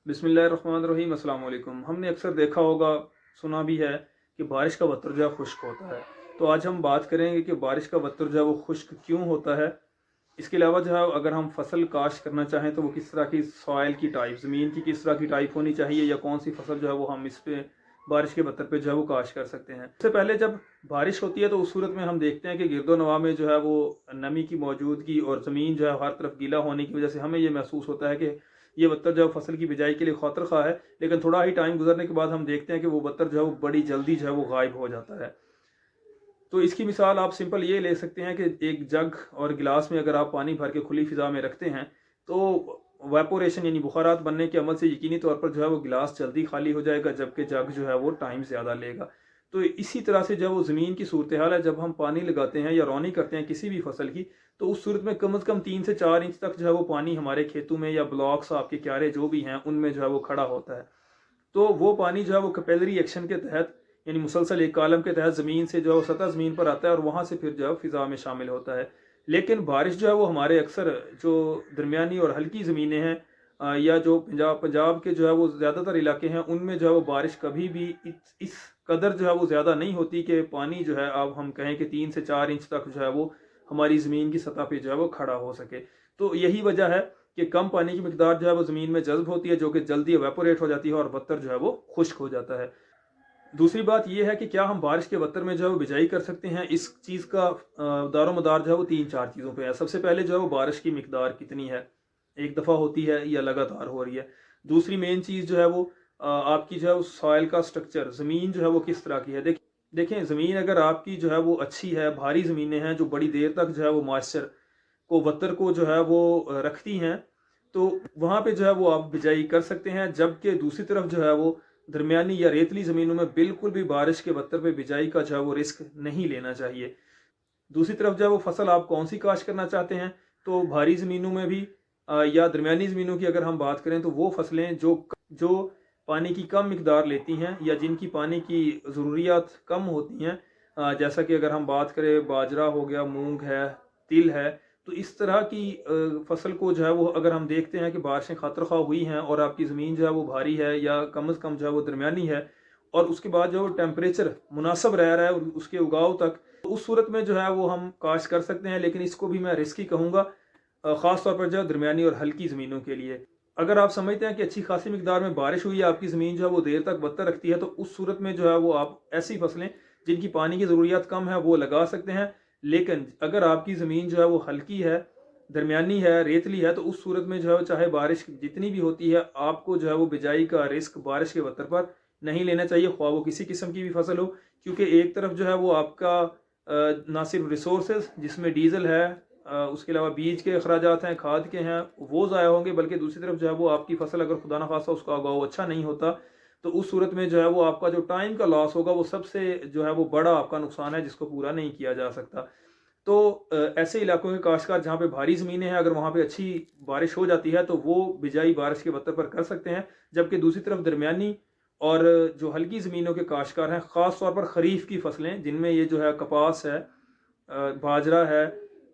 बिस्मिल्लाहिर्रहमानिर्रहीम। अस्सलाम वालेकुम। हमने अक्सर देखा होगा, सुना भी है कि बारिश का वतर जो है खुश्क होता है। तो आज हम बात करेंगे कि बारिश का वतर जो है वो खुश्क क्यों होता है। इसके अलावा जो है अगर हम फसल काश्त करना चाहें तो वो किस तरह की सॉइल की टाइप, ज़मीन की किस तरह की टाइप होनी चाहिए, या कौन सी फसल जो है वो हम इस पे बारिश के वतर पे जो है वो काश्त कर सकते हैं। सबसे पहले जब बारिश होती है तो उस सूरत में हम देखते हैं कि गिरदो नवा में जो है वो नमी की मौजूदगी और ज़मीन जो है हर तरफ गीला होने की वजह से हमें ये महसूस होता है कि ये बत्तर जो है फसल की बिजाई के लिए खौतर खा है। लेकिन थोड़ा ही टाइम गुजरने के बाद हम देखते हैं कि वो बत्तर जो है वो बड़ी जल्दी जो है वो गायब हो जाता है। तो इसकी मिसाल आप सिंपल ये ले सकते हैं कि एक जग और गिलास में अगर आप पानी भर के खुली फिजा में रखते हैं तो वेपोरेशन यानी बुखारात बनने के अमल से यकीनी तौर पर जो है वो गिलास जल्दी खाली हो जाएगा, जबकि जग जो है वो टाइम ज़्यादा लेगा। तो इसी तरह से जब वो ज़मीन की सूरत हाल है, जब हम पानी लगाते हैं या रौनी करते हैं किसी भी फसल की, तो उस सूरत में कम से कम 3 से 4 इंच तक जो है वो पानी हमारे खेतों में या ब्लॉक्स आपके क्यारे जो भी हैं उनमें जो है वो खड़ा होता है। तो वो पानी जो है वो कैपिलरी एक्शन के तहत यानी मुसलसल एक कॉलम के तहत ज़मीन से जो है वो सतह ज़मीन पर आता है और वहाँ से फिर जो है फ़िज़ा में शामिल होता है। लेकिन बारिश जो है वो हमारे अक्सर जो दरमियानी और हल्की ज़मीनें हैं, या जो पंजाब पंजाब के जो है वो ज़्यादातर इलाके हैं, उनमें जो है वो बारिश कभी भी इस कदर जो है वो ज़्यादा नहीं होती कि पानी जो है अब हम कहें कि 3 से 4 इंच तक जो है वो हमारी ज़मीन की सतह पे जो है वो खड़ा हो सके। तो यही वजह है कि कम पानी की मिकदार जो है वो ज़मीन में जज़्ब होती है, जो कि जल्दी एवेपोरेट हो जाती है और बत्तर जो है वो खुश्क हो जाता है। दूसरी बात ये है कि क्या हम बारिश के बत्तर में जो है वो बिजाई कर सकते हैं। इस चीज़ का दारो मदार जो है वो 3-4 चीज़ों पे है। सबसे पहले जो है वो बारिश की मिकदार कितनी है, एक दफ़ा होती है या लगातार हो रही है। दूसरी मेन चीज़ जो है वो आपकी जो है वो सॉइल का स्ट्रक्चर, ज़मीन जो है वो किस तरह की है। देखें, ज़मीन अगर आपकी जो है वो अच्छी है, भारी ज़मीनें हैं जो बड़ी देर तक जो है वो मॉइस्चर को, वतर को जो है वो रखती हैं, तो वहाँ पे जो है वो आप बिजाई कर सकते हैं। जबकि दूसरी तरफ जो है वो दरमियानी या रेतली ज़मीनों में बिल्कुल भी बारिश के वतर पे बिजाई का जो है वो रिस्क नहीं लेना चाहिए। दूसरी तरफ जो है वो फसल आप कौन सी काश्त करना चाहते हैं, तो भारी ज़मीनों में भी या दरमियानी ज़मीनों की अगर हम बात करें तो वो फसलें जो पानी की कम मिकदार लेती हैं या जिनकी पानी की ज़रूरियात कम होती हैं, जैसा कि अगर हम बात करें बाजरा हो गया, मूंग है, तिल है। तो इस तरह की फसल को जो है वो अगर हम देखते हैं कि बारिशें खातर खा हुई हैं और आपकी ज़मीन जो है वो भारी है या कम से कम जो है वो दरमियानी है, और उसके बाद जो टेम्परेचर मुनासब रह रहा है उसके उगाव तक, तो उस सूरत में जो है वो हम काश्त कर सकते हैं। लेकिन इसको भी मैं रिस्की कहूँगा, ख़ास तौर पर जो है दरमियानी और हल्की ज़मीनों के लिए। अगर आप समझते हैं कि अच्छी खासी मिकदार में बारिश हुई है, आपकी ज़मीन जो है वो देर तक बत्तर रखती है, तो उस सूरत में जो है वो आप ऐसी फसलें जिनकी पानी की ज़रूरियात कम है वो लगा सकते हैं। लेकिन अगर आपकी ज़मीन जो है वो हल्की है, दरमियानी है, रेतली है, तो उस सूरत में जो है चाहे बारिश जितनी भी होती है, आपको जो है वो बिजाई का रिस्क बारिश के वतर पर नहीं लेना चाहिए, ख्वाह वो किसी किस्म की भी फसल हो। क्योंकि एक तरफ जो है वो आपका ना सिर्फ रिसोर्सेज जिसमें डीजल है, उसके अलावा बीज के अखराजात हैं, खाद के हैं, वो ज़ाया होंगे, बल्कि दूसरी तरफ जो है वो आपकी फसल अगर खुदा न खासा उसका उगाव अच्छा नहीं होता, तो उस सूरत में जो है वो आपका जो टाइम का लॉस होगा वो सबसे जो है वो बड़ा आपका नुकसान है, जिसको पूरा नहीं किया जा सकता। तो ऐसे इलाकों के काश्तकार जहाँ पे भारी ज़मीनें हैं, अगर वहाँ पे अच्छी बारिश हो जाती है तो वो बिजाई बारिश के वतर पर कर सकते हैं। जबकि दूसरी तरफ दरमियानी और जो हल्की ज़मीनों के काश्तकार हैं, ख़ास तौर पर ख़रीफ की फसलें जिनमें ये जो है कपास है, बाजरा है,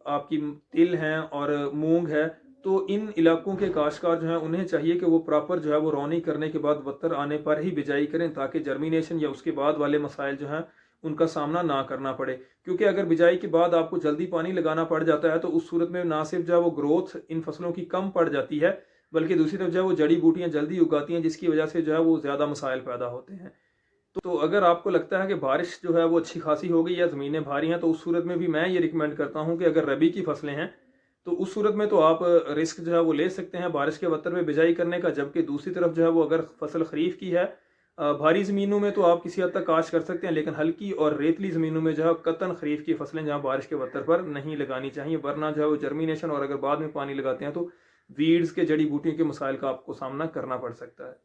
आपकी तिल हैं और मूंग है, तो इन इलाकों के काश्तकार जो हैं उन्हें चाहिए कि वो प्रॉपर जो है वो रौनी करने के बाद वत्तर आने पर ही बिजाई करें, ताकि जर्मिनेशन या उसके बाद वाले मसाइल जो हैं उनका सामना ना करना पड़े। क्योंकि अगर बिजाई के बाद आपको जल्दी पानी लगाना पड़ जाता है तो उस सूरत में ना सिर्फ जो है वो ग्रोथ इन फसलों की कम पड़ जाती है, बल्कि दूसरी तरफ जो है वो जड़ी बूटियाँ जल्दी उगाती हैं, जिसकी वजह से जो है वो ज़्यादा मसाइल पैदा होते हैं। तो अगर आपको लगता है कि बारिश जो है वो अच्छी खासी हो गई या ज़मीनें भारी हैं, तो उस सूरत में भी मैं ये रिकमेंड करता हूँ कि अगर रबी की फसलें हैं तो उस सूरत में तो आप रिस्क जो है वो ले सकते हैं बारिश के वतर में बिजाई करने का। जबकि दूसरी तरफ जो है वो अगर फसल खरीफ की है, भारी ज़मीनों में तो आप किसी हद तक काश्त कर सकते हैं, लेकिन हल्की और रेतली ज़मीनों में जो है कतन खरीफ की फसलें जहाँ बारिश के वतर पर नहीं लगानी चाहिए, वरना जो है वो जर्मिनेशन और अगर बाद में पानी लगाते हैं तो वीड्स के, जड़ी बूटियों के मसाइल का आपको सामना करना पड़ सकता है।